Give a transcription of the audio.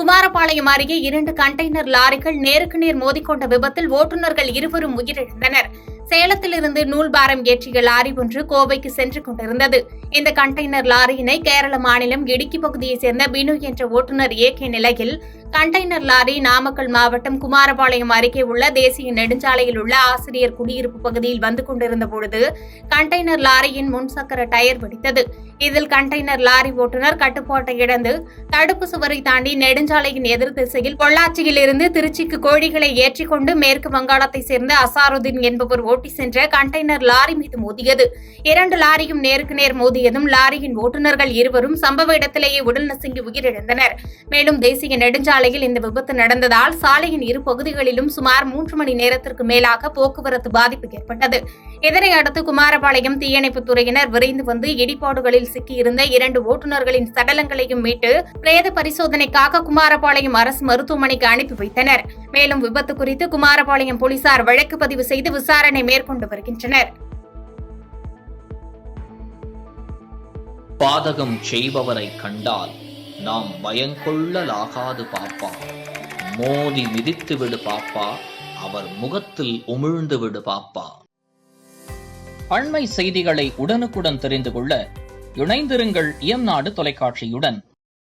குமாரபாளையம் அருகே 2 கண்டெய்னர் லாரிகள் நேருக்கு நேர் மோதிக்கொண்ட விபத்தில் ஓட்டுநர்கள் இருவரும் உயிரிழந்தனர். சேலத்திலிருந்து நூல்பாரம் ஏற்றிய லாரி ஒன்று கோவைக்கு சென்று கொண்டிருந்தது. இந்த கண்டெய்னர் லாரியினை கேரள மாநிலம் இடுக்கி பகுதியைச் சேர்ந்த பினு என்ற ஓட்டுநர் இயக்கிய நிலையில் கண்டெய்னர் லாரி நாமக்கல் மாவட்டம் குமாரபாளையம் அருகே உள்ள தேசிய நெடுஞ்சாலையில் உள்ள ஆசிரியர் குடியிருப்பு பகுதியில் வந்து கொண்டிருந்த பொழுது கண்டெய்னர் லாரியின் முன்சக்கர டயர் வெடித்தது. இதில் கண்டெய்னர் லாரி ஓட்டுநர் கட்டுப்பாட்டை இழந்து தடுப்பு சுவரை தாண்டி நெடுஞ்சாலையின் எதிர் திசையில் பொள்ளாச்சியில் இருந்து திருச்சிக்கு கோழிகளை ஏற்றிக்கொண்டு மேற்கு வங்காளத்தைச் சேர்ந்த அசாருதீன் என்பவர் ஓட்டி சென்ற கண்டெய்னர் லாரி மீது மோதியது. 2 லாரியும் நேருக்கு நேர் மோதியதும் லாரியின் ஓட்டுநர்கள் இருவரும் சம்பவ இடத்திலேயே உடல் நசுங்கி உயிரிழந்தனர். மேலும் தேசிய நெடுஞ்சாலையில் இந்த விபத்து நடந்ததால் சாலையின் இரு பகுதிகளிலும் சுமார் 3 மணி நேரத்திற்கு மேலாக போக்குவரத்து பாதிப்பு ஏற்பட்டது. இதனையடுத்து குமாரபாளையம் தீயணைப்புத் துறையினர் விரைந்து வந்து இடிபாடுகளில் சிக்கியிருந்த 2 ஓட்டுநர்களின் சடலங்களையும் மீட்டு பிரேத பரிசோதனைக்காக குமாரபாளையம் அரசு மருத்துவமனைக்கு அனுப்பி வைத்தனர். மேலும் விபத்து குறித்து குமாரபாளையம் போலீசார் வழக்கு பதிவு செய்து விசாரணை மேற்கொண்டு வருகின்றனர். பாதகம் செய்பவரை கண்டால் நாம் பயங்கொள்ளலாகாது பாப்பா. மோதி மிதித்து விடு பாப்பா, அவர் முகத்தில் உமிழ்ந்து விடு பாப்பா. அண்மை செய்திகளை உடனுக்குடன் தெரிந்து கொள்ள இணைந்திருங்கள் இயம்நாடு தொலைக்காட்சியுடன்.